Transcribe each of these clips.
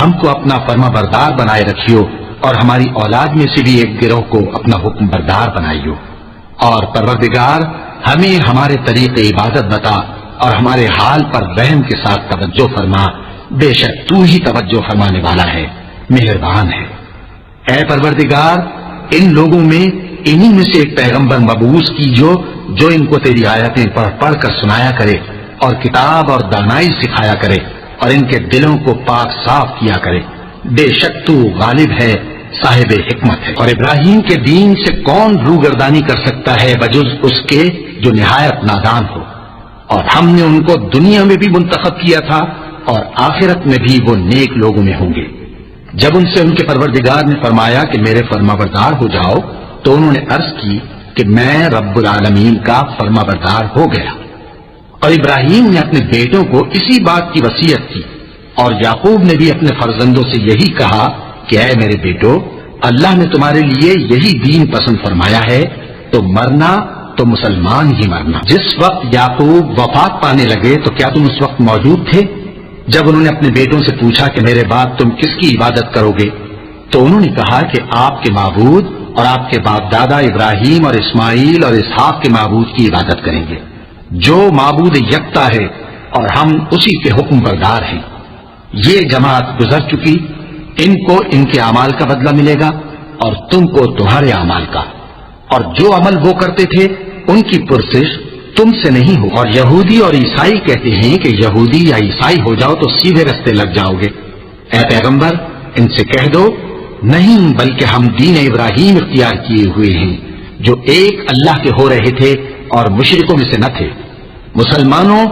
ہم کو اپنا فرما بردار بنائے رکھیو اور ہماری اولاد میں سے بھی ایک گروہ کو اپنا حکم بردار بنائیو، اور پروردگار ہمیں ہمارے طریق عبادت بتا اور ہمارے حال پر رحم کے ساتھ توجہ فرما، بے شک تو ہی توجہ فرمانے والا ہے، مہربان ہے۔ اے پروردگار، ان لوگوں میں انہی میں سے ایک پیغمبر مبعوث کیجو جو ان کو تیری آیتیں پڑھ پڑھ کر سنایا کرے اور کتاب اور دانائی سکھایا کرے اور ان کے دلوں کو پاک صاف کیا کرے، بے شک تو غالب ہے، صاحب حکمت ہے۔ اور ابراہیم کے دین سے کون روگردانی کر سکتا ہے بجز اس کے جو نہایت نادان ہو، اور ہم نے ان کو دنیا میں بھی منتخب کیا تھا اور آخرت میں بھی وہ نیک لوگوں میں ہوں گے۔ جب ان سے ان کے پروردگار نے فرمایا کہ میرے فرما بردار ہو جاؤ تو انہوں نے عرض کی کہ میں رب العالمین کا فرما بردار ہو گیا۔ اور ابراہیم نے اپنے بیٹوں کو اسی بات کی وصیت کی، اور یعقوب نے بھی اپنے فرزندوں سے یہی کہا کہ اے میرے بیٹو، اللہ نے تمہارے لیے یہی دین پسند فرمایا ہے، تو مرنا تو مسلمان ہی مرنا۔ جس وقت یعقوب وفات پانے لگے تو کیا تم اس وقت موجود تھے جب انہوں نے اپنے بیٹوں سے پوچھا کہ میرے بعد تم کس کی عبادت کرو گے؟ تو انہوں نے کہا کہ آپ کے معبود اور آپ کے باپ دادا ابراہیم اور اسماعیل اور اسحاق کے معبود کی عبادت کریں گے، جو معبود یکتا ہے اور ہم اسی کے حکم بردار ہیں۔ یہ جماعت گزر چکی، ان کو ان کے اعمال کا بدلہ ملے گا اور تم کو تمہارے اعمال کا، اور جو عمل وہ کرتے تھے ان کی پرسش تم سے نہیں ہو۔ اور یہودی اور عیسائی کہتے ہیں کہ یہودی یا عیسائی ہو جاؤ تو سیدھے رستے لگ جاؤ گے۔ اے پیغمبر، ان سے کہہ دو نہیں، بلکہ ہم دین ابراہیم اختیار کیے ہوئے ہیں جو ایک اللہ کے ہو رہے تھے اور مشرکوں میں سے نہ تھے۔ مسلمانوں،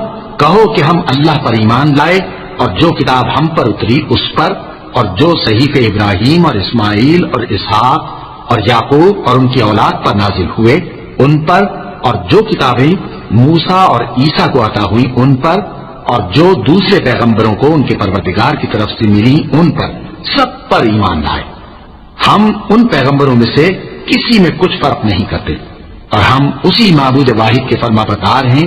کہو کہ ہم اللہ پر ایمان لائے اور جو کتاب ہم پر اتری اس پر، اور جو صحیفے ابراہیم اور اسماعیل اور اسحاق اور یعقوب اور ان کی اولاد پر نازل ہوئے ان پر، اور جو کتابیں موسیٰ اور عیسیٰ کو عطا ہوئی ان پر، اور جو دوسرے پیغمبروں کو ان کے پروردگار کی طرف سے ملی ان پر، سب پر ایمان لائے۔ ہم ان پیغمبروں میں سے کسی میں کچھ فرق نہیں کرتے، اور ہم اسی معبود واحد کے فرما بردار ہیں۔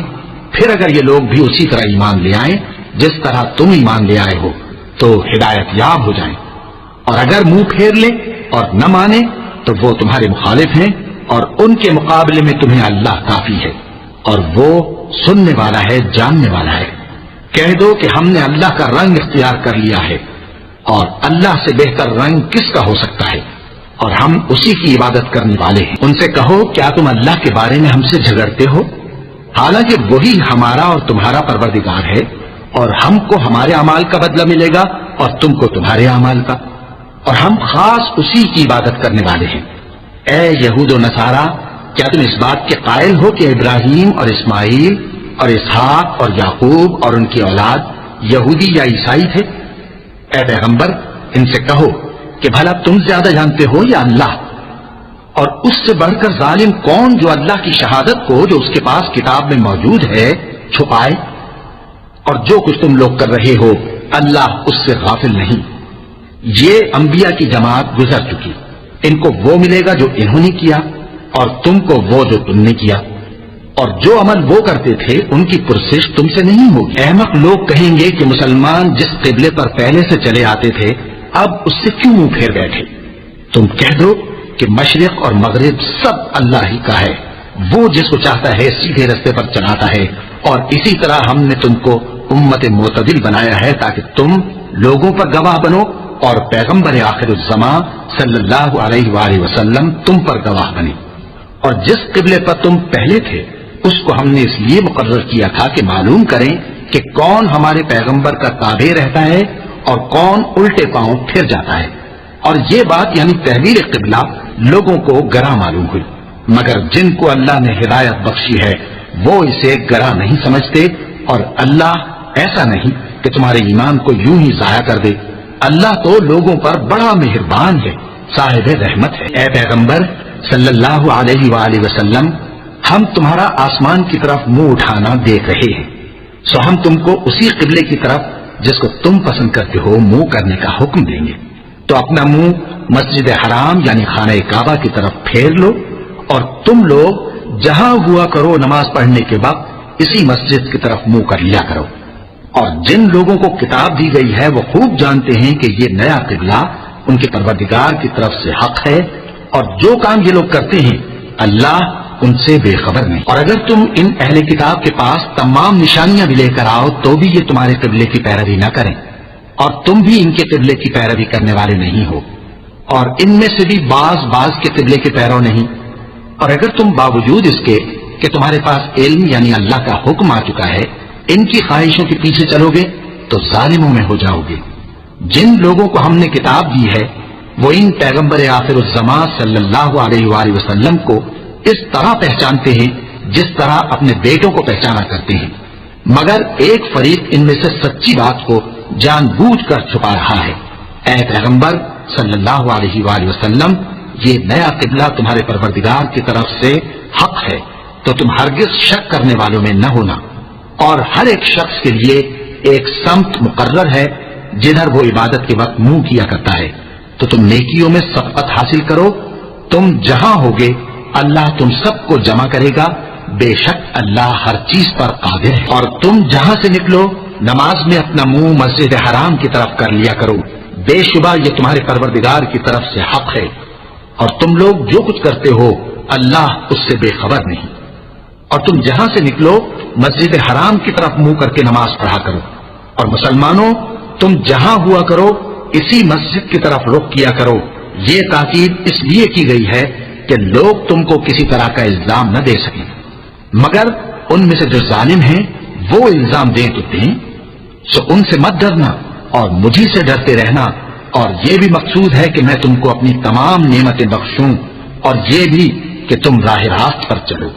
پھر اگر یہ لوگ بھی اسی طرح ایمان لے آئیں جس طرح تم ایمان لے آئے ہو تو ہدایت یاب ہو جائیں، اور اگر منہ پھیر لیں اور نہ مانے تو وہ تمہارے مخالف ہیں، اور ان کے مقابلے میں تمہیں اللہ کافی ہے، اور وہ سننے والا ہے، جاننے والا ہے۔ کہہ دو کہ ہم نے اللہ کا رنگ اختیار کر لیا ہے، اور اللہ سے بہتر رنگ کس کا ہو سکتا ہے، اور ہم اسی کی عبادت کرنے والے ہیں۔ ان سے کہو کیا تم اللہ کے بارے میں ہم سے جھگڑتے ہو، حالانکہ وہی ہمارا اور تمہارا پروردگار ہے، اور ہم کو ہمارے اعمال کا بدلہ ملے گا اور تم کو تمہارے اعمال کا، اور ہم خاص اسی کی عبادت کرنے والے ہیں۔ اے یہود و نصارا، کیا تم اس بات کے قائل ہو کہ ابراہیم اور اسماعیل اور اسحاق اور یعقوب اور ان کی اولاد یہودی یا عیسائی تھے؟ اے پیغمبر، ان سے کہو کہ بھلا تم زیادہ جانتے ہو یا اللہ؟ اور اس سے بڑھ کر ظالم کون جو اللہ کی شہادت کو جو اس کے پاس کتاب میں موجود ہے چھپائے؟ اور جو کچھ تم لوگ کر رہے ہو اللہ اس سے غافل نہیں۔ یہ انبیاء کی جماعت گزر چکی، ان کو وہ ملے گا جو انہوں نے کیا، اور تم کو وہ جو تم نے کیا، اور جو عمل وہ کرتے تھے ان کی پرسش تم سے نہیں ہوگی۔ احمق لوگ کہیں گے کہ مسلمان جس قبلے پر پہلے سے چلے آتے تھے اب اس سے کیوں منہ پھیر بیٹھے؟ تم کہہ دو کہ مشرق اور مغرب سب اللہ ہی کا ہے، وہ جس کو چاہتا ہے سیدھے رستے پر چلاتا ہے، اور اسی طرح ہم نے تم کو امت معتدل بنایا ہے تاکہ تم لوگوں پر گواہ بنو، اور پیغمبر آخر الزماں صلی اللہ علیہ وآلہ وسلم تم پر گواہ بنے۔ اور جس قبلے پر تم پہلے تھے اس کو ہم نے اس لیے مقرر کیا تھا کہ معلوم کریں کہ کون ہمارے پیغمبر کا تابع رہتا ہے اور کون الٹے پاؤں پھر جاتا ہے۔ اور یہ بات یعنی تحویل قبلہ لوگوں کو گراں معلوم ہوئی، مگر جن کو اللہ نے ہدایت بخشی ہے وہ اسے گراں نہیں سمجھتے، اور اللہ ایسا نہیں کہ تمہارے ایمان کو یوں ہی ضائع کر دے۔ اللہ تو لوگوں پر بڑا مہربان ہے، صاحب رحمت ہے۔ اے پیغمبر صلی اللہ علیہ وآلہ وسلم، ہم تمہارا آسمان کی طرف منہ اٹھانا دیکھ رہے ہیں، سو ہم تم کو اسی قبلے کی طرف جس کو تم پسند کرتے ہو منہ کرنے کا حکم دیں گے۔ تو اپنا منہ مسجد حرام یعنی خانہ کعبہ کی طرف پھیر لو، اور تم لوگ جہاں ہوا کرو نماز پڑھنے کے وقت اسی مسجد کی طرف منہ کر لیا کرو۔ اور جن لوگوں کو کتاب دی گئی ہے وہ خوب جانتے ہیں کہ یہ نیا قبلہ ان کے پروردگار کی طرف سے حق ہے، اور جو کام یہ لوگ کرتے ہیں اللہ ان سے بے خبر نہیں۔ اور اگر تم ان اہل کتاب کے پاس تمام نشانیاں بھی لے کر آؤ تو بھی یہ تمہارے قبلے کی پیروی نہ کریں، اور تم بھی ان کے قبلے کی پیروی کرنے والے نہیں ہو، اور ان میں سے بھی بعض کے قبلے کے پیرو نہیں۔ اور اگر تم باوجود اس کے کہ تمہارے پاس علم یعنی اللہ کا حکم آ چکا ہے ان کی خواہشوں کے پیچھے چلو گے تو ظالموں میں ہو جاؤ گے۔ جن لوگوں کو ہم نے کتاب دی ہے وہ ان پیغمبر آخر الزمان صلی اللہ علیہ وآلہ وسلم کو اس طرح پہچانتے ہیں جس طرح اپنے بیٹوں کو پہچانا کرتے ہیں، مگر ایک فریق ان میں سے سچی بات کو جان بوجھ کر چھپا رہا ہے۔ اے پیغمبر صلی اللہ علیہ وآلہ وسلم، یہ نیا قبلہ تمہارے پروردگار کی طرف سے حق ہے تو تم ہرگز شک کرنے والوں میں نہ ہونا، اور ہر ایک شخص کے لیے ایک سمت مقرر ہے جدھر وہ عبادت کے وقت منہ کیا کرتا ہے، تو تم نیکیوں میں سبقت حاصل کرو، تم جہاں ہوگے اللہ تم سب کو جمع کرے گا، بے شک اللہ ہر چیز پر قادر ہے۔ اور تم جہاں سے نکلو نماز میں اپنا منہ مسجد حرام کی طرف کر لیا کرو، بے شبہ یہ تمہارے پروردگار کی طرف سے حق ہے، اور تم لوگ جو کچھ کرتے ہو اللہ اس سے بے خبر نہیں۔ اور تم جہاں سے نکلو مسجد حرام کی طرف منہ کر کے نماز پڑھا کرو، اور مسلمانوں تم جہاں ہوا کرو اسی مسجد کی طرف رخ کیا کرو۔ یہ تاکید اس لیے کی گئی ہے کہ لوگ تم کو کسی طرح کا الزام نہ دے سکیں، مگر ان میں سے جو ظالم ہیں وہ الزام دیں تو دیں، سو ان سے مت ڈرنا اور مجھی سے ڈرتے رہنا، اور یہ بھی مقصود ہے کہ میں تم کو اپنی تمام نعمتیں بخشوں، اور یہ بھی کہ تم راہ راست پر چلو۔